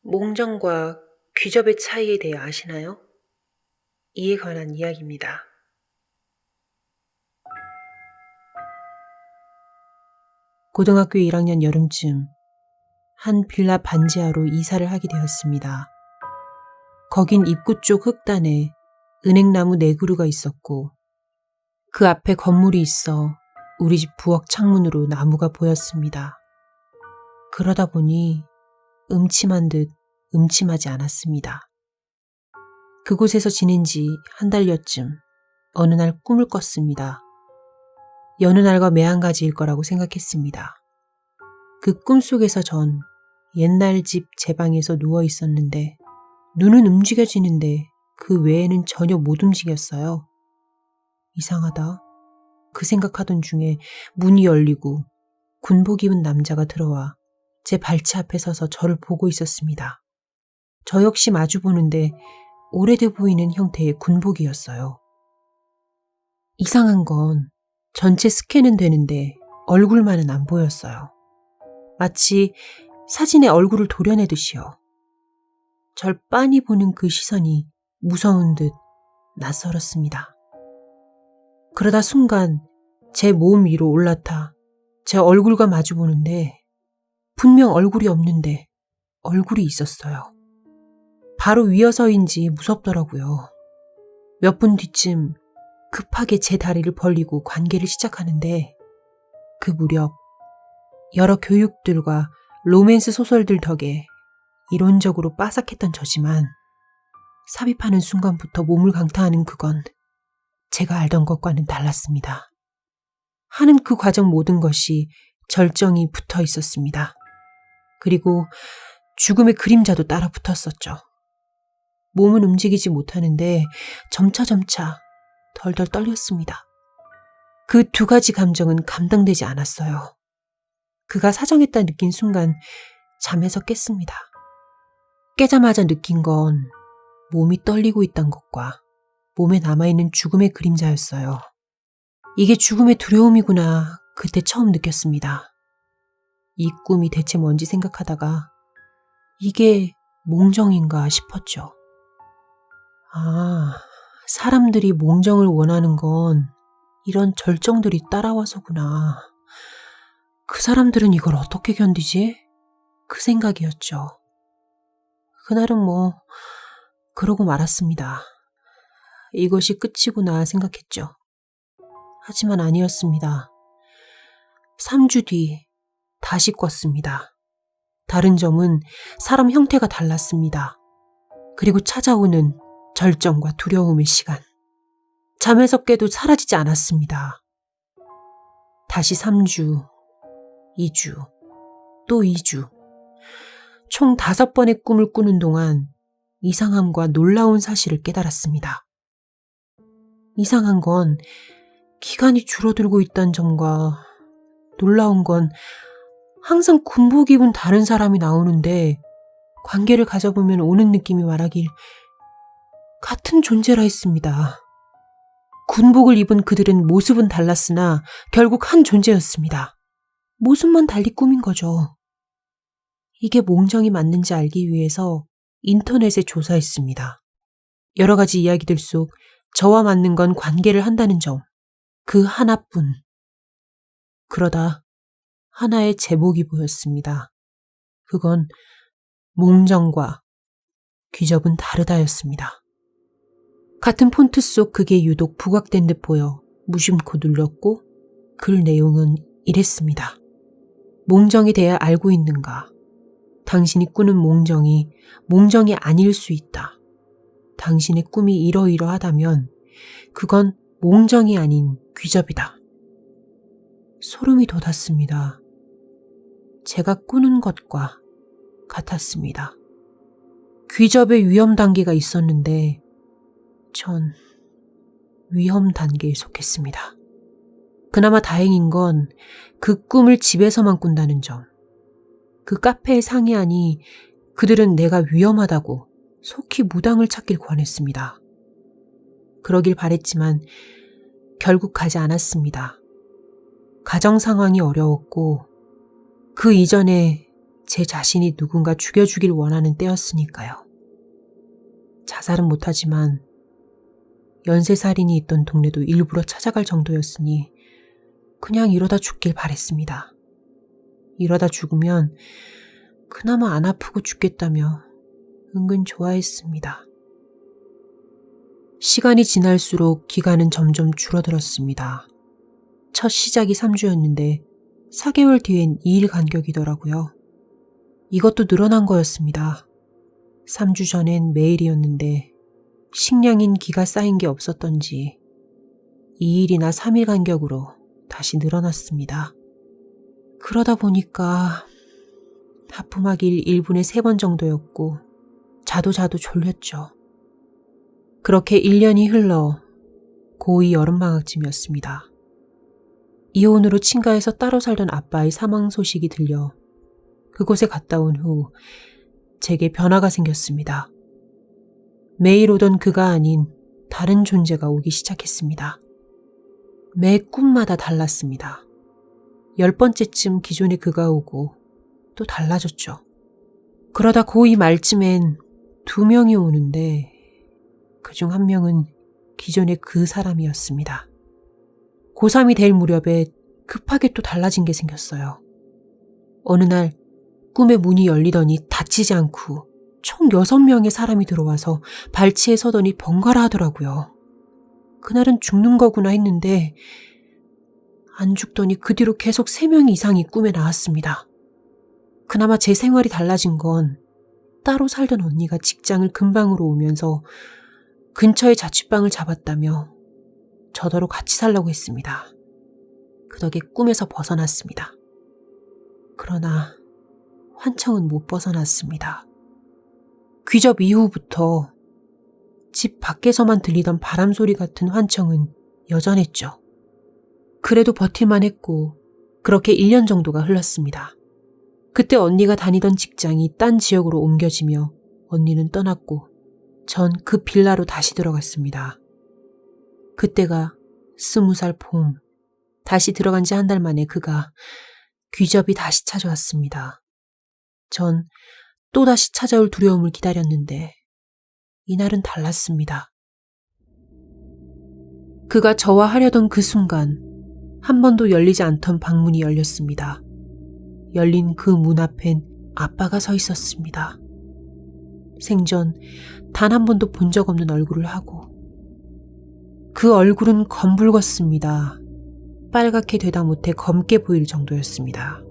몽정과 귀접의 차이에 대해 아시나요? 이에 관한 이야기입니다. 고등학교 1학년 여름쯤 한 빌라 반지하로 이사를 하게 되었습니다. 거긴 입구 쪽 흙단에 은행나무 4그루가 있었고 그 앞에 건물이 있어 우리 집 부엌 창문으로 나무가 보였습니다. 그러다 보니 음침한 듯 음침하지 않았습니다. 그곳에서 지낸 지 한 달여쯤 어느 날 꿈을 꿨습니다. 여느 날과 매한가지일 거라고 생각했습니다. 그 꿈속에서 전 옛날 집 제 방에서 누워 있었는데 눈은 움직여지는데 그 외에는 전혀 못 움직였어요. 이상하다. 그 생각하던 중에 문이 열리고 군복 입은 남자가 들어와 제 발치 앞에 서서 저를 보고 있었습니다. 저 역시 마주보는데 오래돼 보이는 형태의 군복이었어요. 이상한 건 전체 스캔은 되는데 얼굴만은 안 보였어요. 마치 사진에 얼굴을 도려내듯이요. 절 빤히 보는 그 시선이 무서운 듯 낯설었습니다. 그러다 순간 제 몸 위로 올라타 제 얼굴과 마주보는데 분명 얼굴이 없는데 얼굴이 있었어요. 바로 위어서인지 무섭더라고요. 몇 분 뒤쯤 급하게 제 다리를 벌리고 관계를 시작하는데 그 무렵 여러 교육들과 로맨스 소설들 덕에 이론적으로 빠삭했던 저지만 삽입하는 순간부터 몸을 강타하는 그건 제가 알던 것과는 달랐습니다. 하는 그 과정 모든 것이 절정이 붙어 있었습니다. 그리고 죽음의 그림자도 따라 붙었었죠. 몸은 움직이지 못하는데 점차 덜덜 떨렸습니다. 그 2가지 감정은 감당되지 않았어요. 그가 사정했다 느낀 순간 잠에서 깼습니다. 깨자마자 느낀 건 몸이 떨리고 있단 것과 몸에 남아있는 죽음의 그림자였어요. 이게 죽음의 두려움이구나 그때 처음 느꼈습니다. 이 꿈이 대체 뭔지 생각하다가 이게 몽정인가 싶었죠. 사람들이 몽정을 원하는 건 이런 절정들이 따라와서구나. 그 사람들은 이걸 어떻게 견디지? 그 생각이었죠. 그날은 그러고 말았습니다. 이것이 끝이구나 생각했죠. 하지만 아니었습니다. 3주 뒤 다시 꿨습니다. 다른 점은 사람 형태가 달랐습니다. 그리고 찾아오는 절정과 두려움의 시간. 잠에서 깨도 사라지지 않았습니다. 다시 3주, 2주, 또 2주. 총 5번의 꿈을 꾸는 동안 이상함과 놀라운 사실을 깨달았습니다. 이상한 건 기간이 줄어들고 있다는 점과 놀라운 건 항상 군복 입은 다른 사람이 나오는데 관계를 가져보면 오는 느낌이 말하길 같은 존재라 했습니다. 군복을 입은 그들은 모습은 달랐으나 결국 한 존재였습니다. 모습만 달리 꾸민 거죠. 이게 몽정이 맞는지 알기 위해서 인터넷에 조사했습니다. 여러 가지 이야기들 속 저와 맞는 건 관계를 한다는 점, 그 하나뿐. 그러다 하나의 제목이 보였습니다. 그건 몽정과 귀접은 다르다였습니다. 같은 폰트 속 그게 유독 부각된 듯 보여 무심코 눌렀고 글 내용은 이랬습니다. 몽정에 대해 알고 있는가? 당신이 꾸는 몽정이 아닐 수 있다. 당신의 꿈이 이러이러하다면 그건 몽정이 아닌 귀접이다. 소름이 돋았습니다. 제가 꾸는 것과 같았습니다. 귀접의 위험 단계가 있었는데 전 위험 단계에 속했습니다. 그나마 다행인 건 그 꿈을 집에서만 꾼다는 점. 그 카페의 상의안이 그들은 내가 위험하다고 속히 무당을 찾길 권했습니다. 그러길 바랬지만 결국 가지 않았습니다. 가정 상황이 어려웠고 그 이전에 제 자신이 누군가 죽여주길 원하는 때였으니까요. 자살은 못하지만 연쇄살인이 있던 동네도 일부러 찾아갈 정도였으니 그냥 이러다 죽길 바랬습니다. 이러다 죽으면 그나마 안 아프고 죽겠다며 은근 좋아했습니다. 시간이 지날수록 기간은 점점 줄어들었습니다. 첫 시작이 3주였는데 4개월 뒤엔 2일 간격이더라고요. 이것도 늘어난 거였습니다. 3주 전엔 매일이었는데 식량인 기가 쌓인 게 없었던지 2일이나 3일 간격으로 다시 늘어났습니다. 그러다 보니까 하품하길 1분에 3번 정도였고 자도 졸렸죠. 그렇게 1년이 흘러 고2 여름방학쯤이었습니다. 이혼으로 친가에서 따로 살던 아빠의 사망 소식이 들려 그곳에 갔다 온 후 제게 변화가 생겼습니다. 매일 오던 그가 아닌 다른 존재가 오기 시작했습니다. 매 꿈마다 달랐습니다. 10번째쯤 기존의 그가 오고 또 달라졌죠. 그러다 고2 말쯤엔 2명이 오는데 그중 1명은 기존의 그 사람이었습니다. 고3이 될 무렵에 급하게 또 달라진 게 생겼어요. 어느 날 꿈의 문이 열리더니 닫히지 않고 총 6명의 사람이 들어와서 발치에 서더니 번갈아 하더라고요. 그날은 죽는 거구나 했는데 안 죽더니 그 뒤로 계속 3명 이상이 꿈에 나왔습니다. 그나마 제 생활이 달라진 건 따로 살던 언니가 직장을 근방으로 오면서 근처에 자취방을 잡았다며 저더러 같이 살라고 했습니다. 그 덕에 꿈에서 벗어났습니다. 그러나 환청은 못 벗어났습니다. 귀접 이후부터 집 밖에서만 들리던 바람 소리 같은 환청은 여전했죠. 그래도 버틸만 했고 그렇게 1년 정도가 흘렀습니다. 그때 언니가 다니던 직장이 딴 지역으로 옮겨지며 언니는 떠났고 전 그 빌라로 다시 들어갔습니다. 그때가 20살 봄, 다시 들어간 지 1달 만에 그가 귀접이 다시 찾아왔습니다. 전 또다시 찾아올 두려움을 기다렸는데 이날은 달랐습니다. 그가 저와 하려던 그 순간 한 번도 열리지 않던 방문이 열렸습니다. 열린 그 문 앞엔 아빠가 서 있었습니다. 생전 단 한 번도 본 적 없는 얼굴을 하고 그 얼굴은 검붉었습니다. 빨갛게 되다 못해 검게 보일 정도였습니다.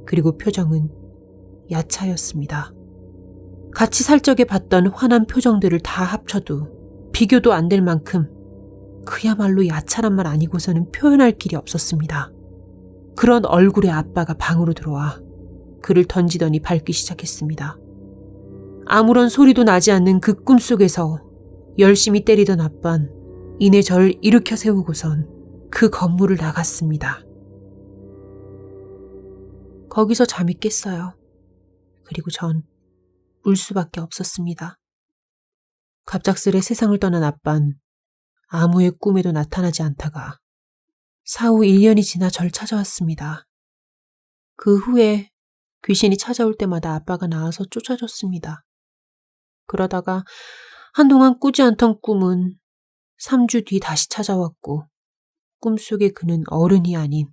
그리고 표정은 야차였습니다. 같이 살 적에 봤던 환한 표정들을 다 합쳐도 비교도 안 될 만큼 그야말로 야차란 말 아니고서는 표현할 길이 없었습니다. 그런 얼굴의 아빠가 방으로 들어와 그를 던지더니 밟기 시작했습니다. 아무런 소리도 나지 않는 그 꿈속에서 열심히 때리던 아빤 이내 절 일으켜 세우고선 그 건물을 나갔습니다. 거기서 잠이 깼어요. 그리고 전 울 수밖에 없었습니다. 갑작스레 세상을 떠난 아빤 아무의 꿈에도 나타나지 않다가 사후 1년이 지나 절 찾아왔습니다. 그 후에 귀신이 찾아올 때마다 아빠가 나와서 쫓아줬습니다. 그러다가 한동안 꾸지 않던 꿈은 3주 뒤 다시 찾아왔고 꿈속의 그는 어른이 아닌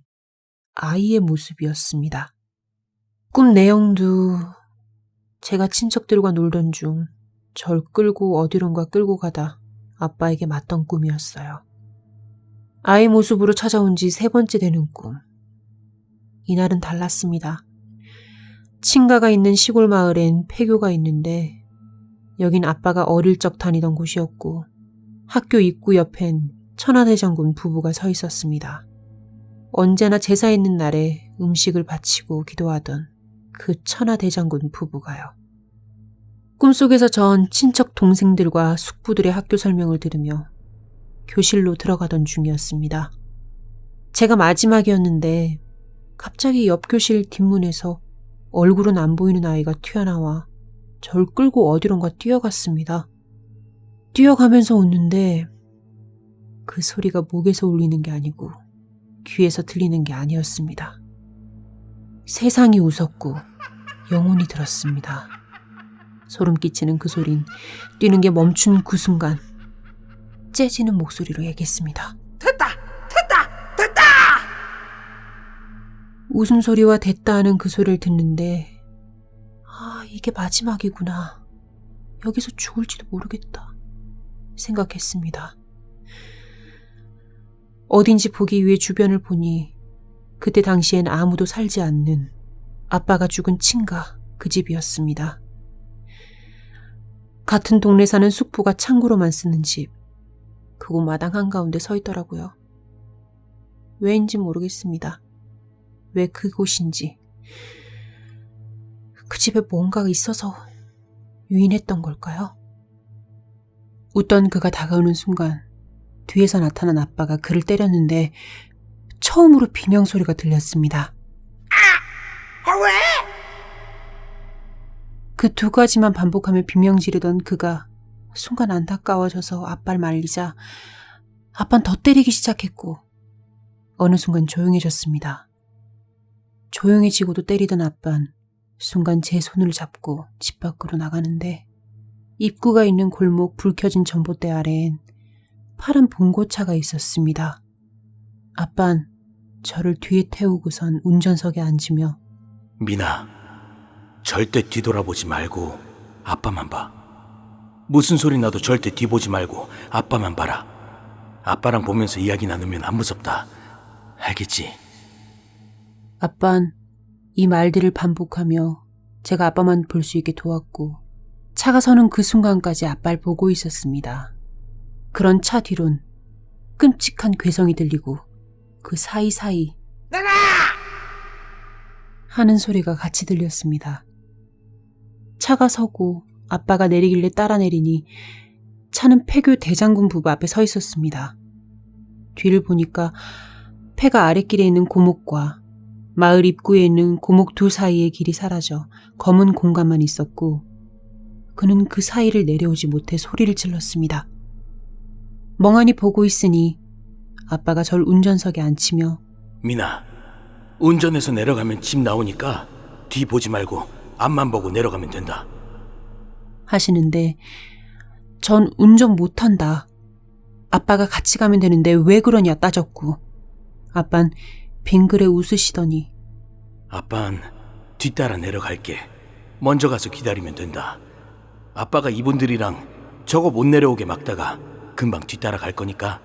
아이의 모습이었습니다. 꿈 내용도 제가 친척들과 놀던 중 절 끌고 어디론가 끌고 가다 아빠에게 맞던 꿈이었어요. 아이 모습으로 찾아온 지 3번째 되는 꿈. 이날은 달랐습니다. 친가가 있는 시골 마을엔 폐교가 있는데 여긴 아빠가 어릴 적 다니던 곳이었고 학교 입구 옆엔 천하대장군 부부가 서 있었습니다. 언제나 제사 있는 날에 음식을 바치고 기도하던 그 천하대장군 부부가요. 꿈속에서 전 친척 동생들과 숙부들의 학교 설명을 들으며 교실로 들어가던 중이었습니다. 제가 마지막이었는데 갑자기 옆 교실 뒷문에서 얼굴은 안 보이는 아이가 튀어나와 절 끌고 어디론가 뛰어갔습니다. 뛰어가면서 웃는데 그 소리가 목에서 울리는 게 아니고 귀에서 들리는 게 아니었습니다. 세상이 웃었고 영혼이 들었습니다. 소름 끼치는 그 소린 뛰는 게 멈춘 그 순간 째지는 목소리로 얘기했습니다. 됐다! 됐다! 됐다! 웃음소리와 됐다 하는 그 소리를 듣는데 이게 마지막이구나. 여기서 죽을지도 모르겠다 생각했습니다. 어딘지 보기 위해 주변을 보니 그때 당시엔 아무도 살지 않는 아빠가 죽은 친가 그 집이었습니다. 같은 동네 사는 숙부가 창고로만 쓰는 집. 그곳 마당 한가운데 서 있더라고요. 왜인지 모르겠습니다. 왜 그곳인지. 그 집에 뭔가가 있어서 유인했던 걸까요? 웃던 그가 다가오는 순간 뒤에서 나타난 아빠가 그를 때렸는데 처음으로 비명소리가 들렸습니다. 왜? 그 두 가지만 반복하며 비명 지르던 그가 순간 안타까워져서 아빠를 말리자 아빠는 더 때리기 시작했고 어느 순간 조용해졌습니다. 조용해지고도 때리던 아빠는 순간 제 손을 잡고 집 밖으로 나가는데 입구가 있는 골목 불 켜진 전봇대 아래엔 파란 봉고차가 있었습니다. 아빠는 저를 뒤에 태우고선 운전석에 앉으며 미나, 절대 뒤돌아보지 말고 아빠만 봐. 무슨 소리 나도 절대 뒤보지 말고 아빠만 봐라. 아빠랑 보면서 이야기 나누면 안 무섭다. 알겠지? 아빠는 이 말들을 반복하며 제가 아빠만 볼 수 있게 도왔고 차가 서는 그 순간까지 아빠를 보고 있었습니다. 그런 차 뒤론 끔찍한 괴성이 들리고 그 사이사이 내놔! 하는 소리가 같이 들렸습니다. 차가 서고 아빠가 내리길래 따라 내리니 차는 폐교 대장군 부부 앞에 서 있었습니다. 뒤를 보니까 폐가 아랫길에 있는 고목과 마을 입구에 있는 고목 두 사이의 길이 사라져 검은 공간만 있었고 그는 그 사이를 내려오지 못해 소리를 질렀습니다. 멍하니 보고 있으니 아빠가 절 운전석에 앉히며 미나, 운전해서 내려가면 집 나오니까 뒤 보지 말고 앞만 보고 내려가면 된다. 하시는데 전 운전 못한다. 아빠가 같이 가면 되는데 왜 그러냐 따졌고 아빤 빙그레 웃으시더니 아빠는 뒤따라 내려갈게. 먼저 가서 기다리면 된다. 아빠가 이분들이랑 저거 못 내려오게 막다가 금방 뒤따라 갈 거니까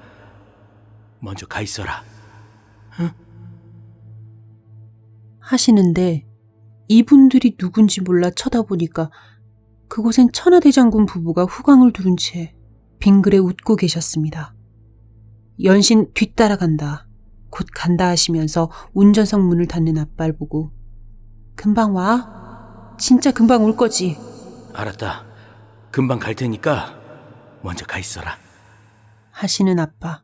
먼저 가 있어라. 응? 하시는데 이분들이 누군지 몰라 쳐다보니까 그곳엔 천하대장군 부부가 후광을 두른 채 빙그레 웃고 계셨습니다. 연신 뒤따라간다, 곧 간다 하시면서 운전석 문을 닫는 아빠를 보고 금방 와? 진짜 금방 올 거지? 알았다. 금방 갈 테니까 먼저 가 있어라. 하시는 아빠.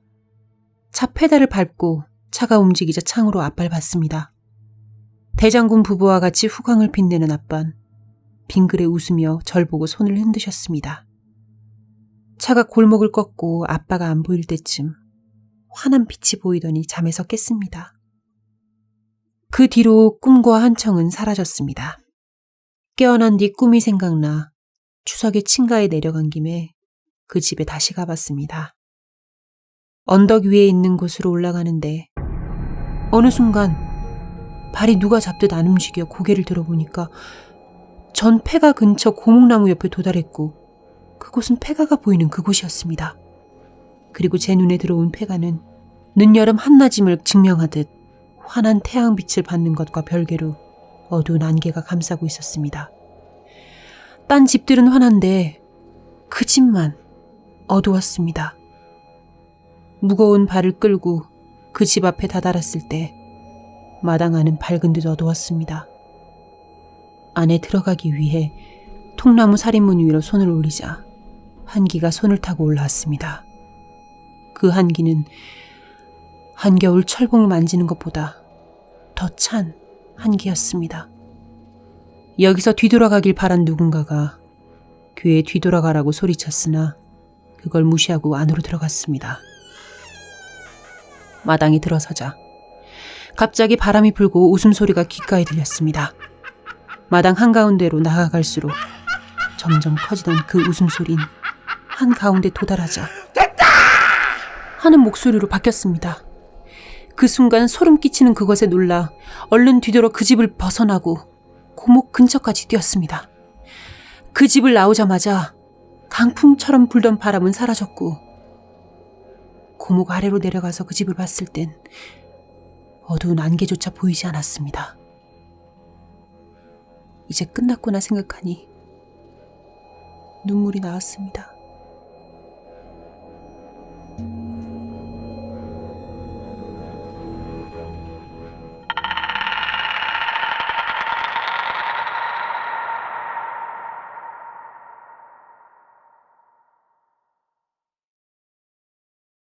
차 페달을 밟고 차가 움직이자 창으로 아빠를 봤습니다. 대장군 부부와 같이 후광을 빛내는 아빠는 빙그레 웃으며 절 보고 손을 흔드셨습니다. 차가 골목을 꺾고 아빠가 안 보일 때쯤 환한 빛이 보이더니 잠에서 깼습니다. 그 뒤로 꿈과 한청은 사라졌습니다. 깨어난 뒤 꿈이 생각나 추석에 친가에 내려간 김에 그 집에 다시 가봤습니다. 언덕 위에 있는 곳으로 올라가는데 어느 순간 발이 누가 잡듯 안 움직여 고개를 들어보니까 전 폐가 근처 고목나무 옆에 도달했고 그곳은 폐가가 보이는 그곳이었습니다. 그리고 제 눈에 들어온 폐가는 늦여름 한낮임을 증명하듯 환한 태양빛을 받는 것과 별개로 어두운 안개가 감싸고 있었습니다. 딴 집들은 환한데 그 집만 어두웠습니다. 무거운 발을 끌고 그 집 앞에 다다랐을 때 마당 안은 밝은 듯 어두웠습니다. 안에 들어가기 위해 통나무 살인문 위로 손을 올리자 한기가 손을 타고 올라왔습니다. 그 한기는 한겨울 철봉을 만지는 것보다 더 찬 한기였습니다. 여기서 뒤돌아가길 바란 누군가가 귀에 뒤돌아가라고 소리쳤으나 그걸 무시하고 안으로 들어갔습니다. 마당에 들어서자 갑자기 바람이 불고 웃음소리가 귓가에 들렸습니다. 마당 한가운데로 나아갈수록 점점 커지던 그 웃음소린 한가운데 도달하자 하는 목소리로 바뀌었습니다. 그 순간 소름 끼치는 그것에 놀라 얼른 뒤돌아 그 집을 벗어나고 고목 근처까지 뛰었습니다. 그 집을 나오자마자 강풍처럼 불던 바람은 사라졌고 고목 아래로 내려가서 그 집을 봤을 땐 어두운 안개조차 보이지 않았습니다. 이제 끝났구나 생각하니 눈물이 나왔습니다.